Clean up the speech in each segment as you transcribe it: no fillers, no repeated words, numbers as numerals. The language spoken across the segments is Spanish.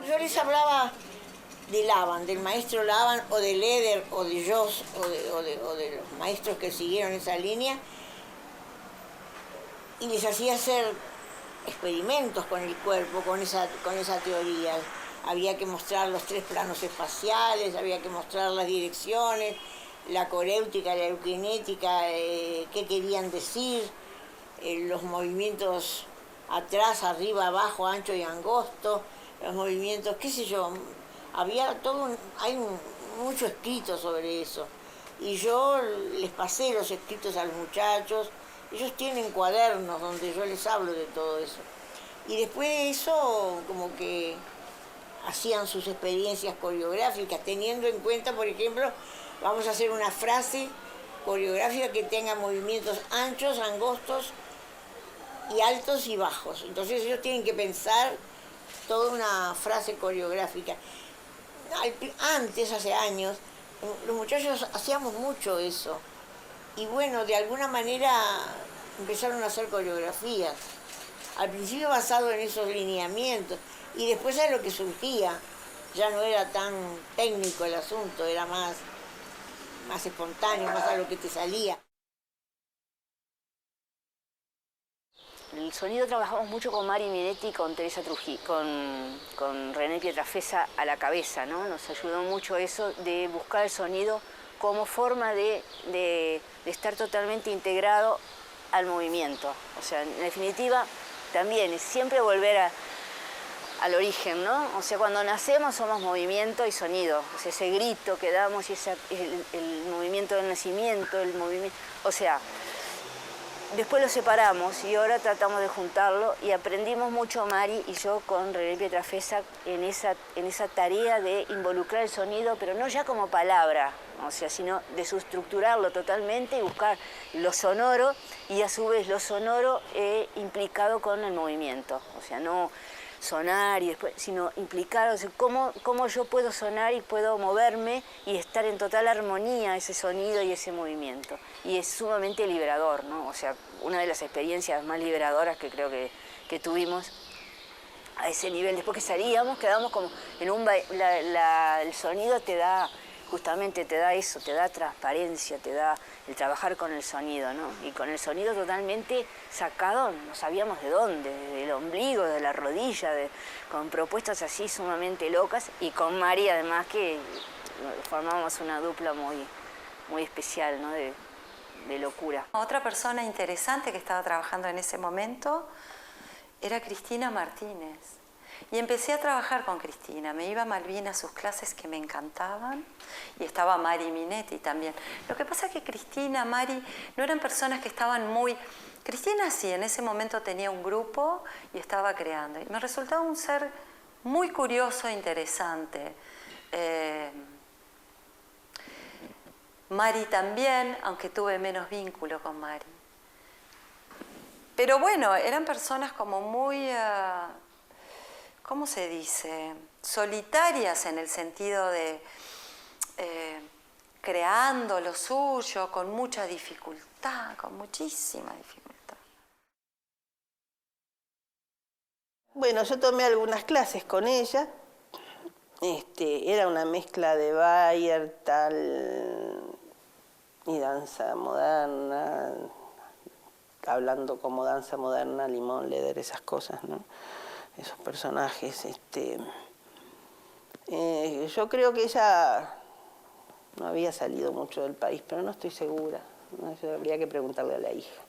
Yo les hablaba de Laban, del maestro Laban, o de Leder, o de Joss, o de los maestros que siguieron esa línea, y les hacía hacer experimentos con el cuerpo, con esa teoría. Había que mostrar los 3 planos espaciales, había que mostrar las direcciones, la coréutica, la eukinética, qué querían decir, los movimientos atrás, arriba, abajo, ancho y angosto, los movimientos, qué sé yo, había hay mucho escrito sobre eso. Y yo les pasé los escritos a los muchachos, ellos tienen cuadernos donde yo les hablo de todo eso. Y después de eso, como que hacían sus experiencias coreográficas, teniendo en cuenta, por ejemplo, vamos a hacer una frase coreográfica que tenga movimientos anchos, angostos y altos y bajos. Entonces ellos tienen que pensar toda una frase coreográfica. Antes, hace años, los muchachos hacíamos mucho eso. Y bueno, de alguna manera empezaron a hacer coreografías. Al principio basado en esos lineamientos. Y después a lo que surgía. Ya no era tan técnico el asunto, era más espontáneo, más a lo que te salía. El sonido trabajamos mucho con Mari Minetti y con Teresa Trujillo, con René Pietrafesa a la cabeza, ¿no? Nos ayudó mucho eso de buscar el sonido como forma de estar totalmente integrado al movimiento. O sea, en definitiva, también es siempre volver al origen, ¿no? O sea, cuando nacemos somos movimiento y sonido. O sea, ese grito que damos y el movimiento del nacimiento, el movimiento... O sea, después lo separamos y ahora tratamos de juntarlo y aprendimos mucho, Mari y yo, con René Pietrafesa en esa tarea de involucrar el sonido, pero no ya como palabra, o sea, sino de sustructurarlo totalmente y buscar lo sonoro y a su vez lo sonoro implicado con el movimiento. O sea, no sonar y después, sino implicar, o sea, cómo yo puedo sonar y puedo moverme y estar en total armonía ese sonido y ese movimiento. Y es sumamente liberador, ¿no? O sea, una de las experiencias más liberadoras que creo que tuvimos a ese nivel. Después que salíamos, quedamos como en el sonido te da, justamente te da eso, te da transparencia, te da el trabajar con el sonido, ¿no? Y con el sonido totalmente sacado, no sabíamos de dónde, del ombligo, de la rodilla, con propuestas así sumamente locas, y con Mari además que formamos una dupla muy especial, ¿no? De locura. Otra persona interesante que estaba trabajando en ese momento era Cristina Martínez. Y empecé a trabajar con Cristina. Me iba a Malvina a sus clases que me encantaban. Y estaba Mari Minetti también. Lo que pasa es que Cristina, Mari, no eran personas que estaban muy... Cristina sí, en ese momento tenía un grupo y estaba creando. Y me resultaba un ser muy curioso e interesante. Mari también, aunque tuve menos vínculo con Mari. Pero bueno, eran personas como muy... ¿cómo se dice? Solitarias en el sentido de creando lo suyo con mucha dificultad, con muchísima dificultad. Bueno, yo tomé algunas clases con ella. Era una mezcla de Bayer, tal y danza moderna, hablando como danza moderna, Limón, Leder, esas cosas, ¿no? Esos personajes. Yo creo que ella no había salido mucho del país, pero no estoy segura, ¿no? Eso habría que preguntarle a la hija.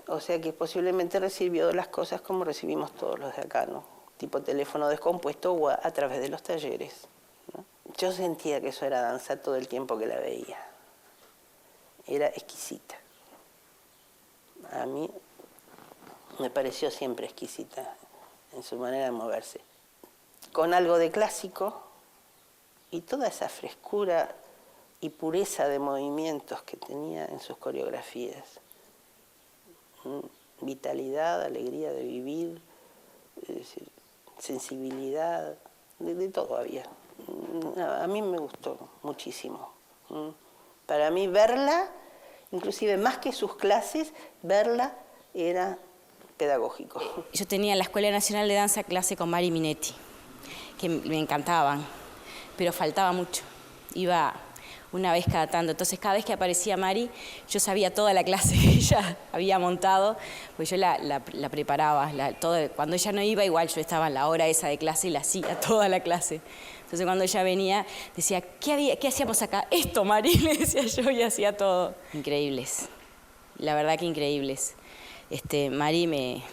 O sea que posiblemente recibió las cosas como recibimos todos los de acá, ¿no? Tipo teléfono descompuesto o a través de los talleres. yo sentía que eso era danza todo el tiempo que la veía. Era exquisita. A mí me pareció siempre exquisita en su manera de moverse. Con algo de clásico y toda esa frescura y pureza de movimientos que tenía en sus coreografías. Vitalidad, alegría de vivir, es decir, sensibilidad, de todo había. A mí me gustó muchísimo. Para mí verla, inclusive más que sus clases, verla era pedagógico. Yo tenía en la Escuela Nacional de Danza clase con Mari Minetti, que me encantaban, pero faltaba mucho. Iba una vez cada tanto. Entonces, cada vez que aparecía Mari, yo sabía toda la clase que ella había montado, pues yo la preparaba. Cuando ella no iba, igual yo estaba en la hora esa de clase y la hacía toda la clase. Entonces, cuando ella venía, decía, ¿qué hacíamos acá? Esto, Mari, le decía yo, y hacía todo. Increíbles. La verdad que increíbles. Mari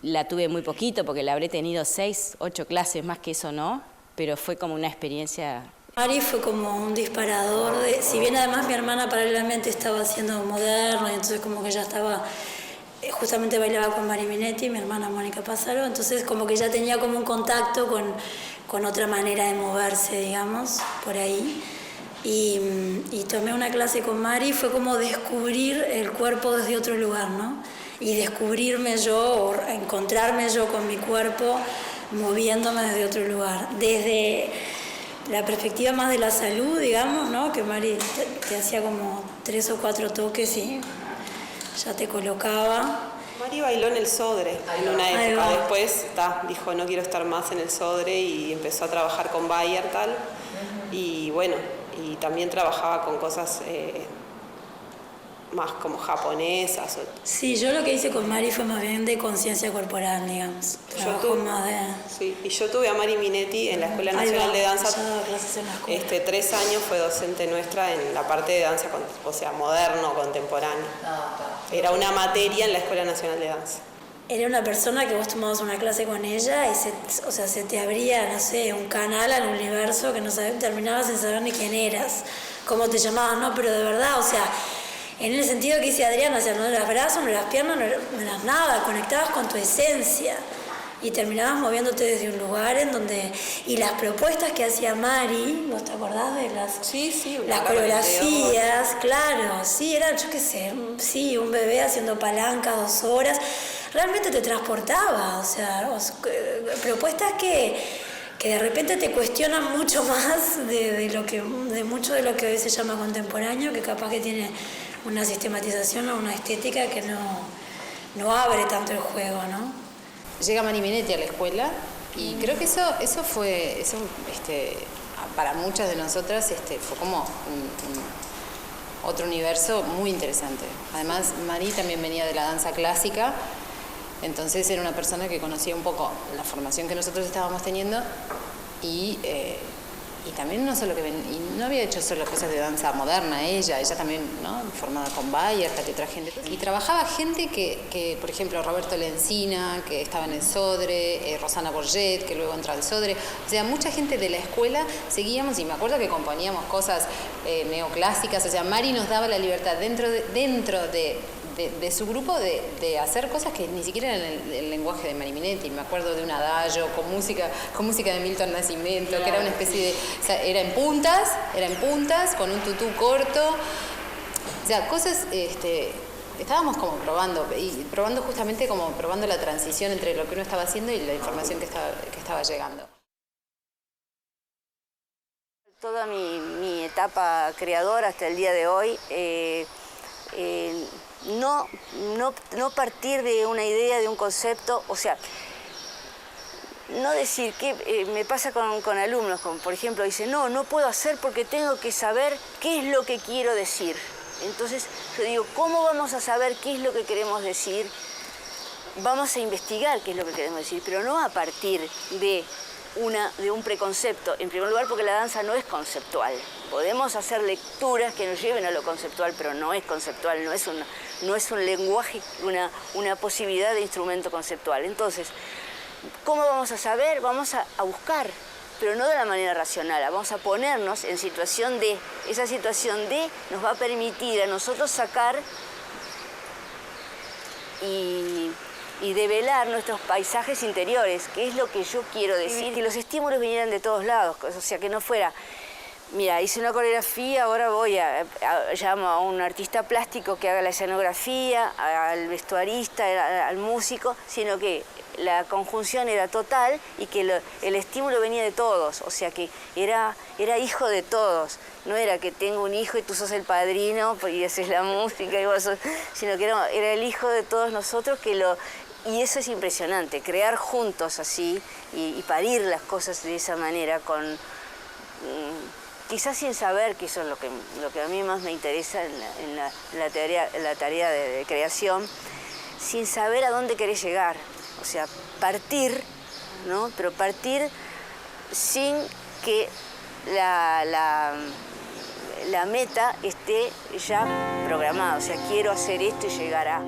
la tuve muy poquito, porque la habré tenido 6, 8 clases, más que eso no, pero fue como una experiencia. Mari fue como un disparador, si bien además mi hermana paralelamente estaba haciendo moderno, y entonces como que ya estaba, justamente bailaba con Mari Minetti, mi hermana Mónica Pázaro, entonces como que ya tenía como un contacto con otra manera de moverse, digamos, por ahí. Y tomé una clase con Mari, fue como descubrir el cuerpo desde otro lugar, ¿no? Y descubrirme yo, o encontrarme yo con mi cuerpo, moviéndome desde otro lugar. Desde la perspectiva más de la salud, digamos, ¿no? Que Mari te hacía como 3 o 4 toques y ya te colocaba. Mari bailó en el Sodre en una época, después dijo no quiero estar más en el Sodre y empezó a trabajar con Bayertal y bueno, y también trabajaba con cosas más como japonesas. Sí, yo lo que hice con Mari fue más bien de conciencia corporal, digamos. Sí, y yo tuve a Mari Minetti en la Escuela Nacional de Danza. 3 años fue docente nuestra en la parte de danza, o sea, moderno, contemporáneo. Era una materia en la Escuela Nacional de Danza. Era una persona que vos tomabas una clase con ella y se te abría, no sé, un canal al universo que no terminabas sin saber ni quién eras, cómo te llamabas, ¿no? Pero de verdad, o sea, en el sentido que dice Adriana, o sea, no eras brazos, no eras piernas, no eras nada, conectabas con tu esencia y terminabas moviéndote desde un lugar en donde... Y las propuestas que hacía Mari, ¿vos te acordás de las, las coreografías? Claro, sí, era, yo qué sé, sí, un bebé haciendo palanca 2 horas. Realmente te transportaba, o sea, propuestas que de repente te cuestionan mucho más de mucho de lo que hoy se llama contemporáneo, que capaz que tiene una sistematización o una estética que no abre tanto el juego, ¿no? Llega Mari Minetti a la escuela y creo que eso fue, para muchas de nosotras fue como otro universo muy interesante. Además, Mari también venía de la danza clásica, entonces era una persona que conocía un poco la formación que nosotros estábamos teniendo y también no había hecho solo cosas de danza moderna ella también, ¿no? Formada con Bayertal y otra gente. Y trabajaba gente que, por ejemplo, Roberto Lencina, que estaba en el Sodre, Rosana Borget, que luego entró al Sodre. O sea, mucha gente de la escuela seguíamos y me acuerdo que componíamos cosas neoclásicas. O sea, Mari nos daba la libertad dentro de su grupo de hacer cosas que ni siquiera eran el lenguaje de Mari Minetti. Me acuerdo de un adagio con música de Milton Nascimento, claro, que era una especie de... O sea, era en puntas, con un tutú corto. O sea, cosas... estábamos como probando justamente como probando la transición entre lo que uno estaba haciendo y la información que estaba llegando. Toda mi etapa creadora hasta el día de hoy... No partir de una idea, de un concepto, o sea, no decir que me pasa con alumnos, por ejemplo, dicen, no puedo hacer porque tengo que saber qué es lo que quiero decir. Entonces yo digo, ¿cómo vamos a saber qué es lo que queremos decir? Vamos a investigar qué es lo que queremos decir, pero no a partir de un preconcepto. En primer lugar, porque la danza no es conceptual. Podemos hacer lecturas que nos lleven a lo conceptual, pero no es conceptual, no es un lenguaje, una posibilidad de instrumento conceptual. Entonces, ¿cómo vamos a saber? Vamos a buscar pero no de la manera racional. Vamos a ponernos en situación de, esa situación de nos va a permitir a nosotros sacar y develar nuestros paisajes interiores, que es lo que yo quiero decir, que los estímulos vinieran de todos lados, o sea, que no fuera, mira, hice una coreografía, ahora llamo a un artista plástico que haga la escenografía, al vestuarista, al músico, sino que la conjunción era total y que el estímulo venía de todos, o sea que era hijo de todos. No era que tengo un hijo y tú sos el padrino y haces la música, y vos sos, sino que era el hijo de todos nosotros y eso es impresionante, crear juntos así y parir las cosas de esa manera, quizás sin saber, que eso es lo que a mí más me interesa en la tarea de creación, sin saber a dónde querés llegar. O sea, partir, ¿no? Pero partir sin que la meta esté ya programada. O sea, quiero hacer esto y llegar a...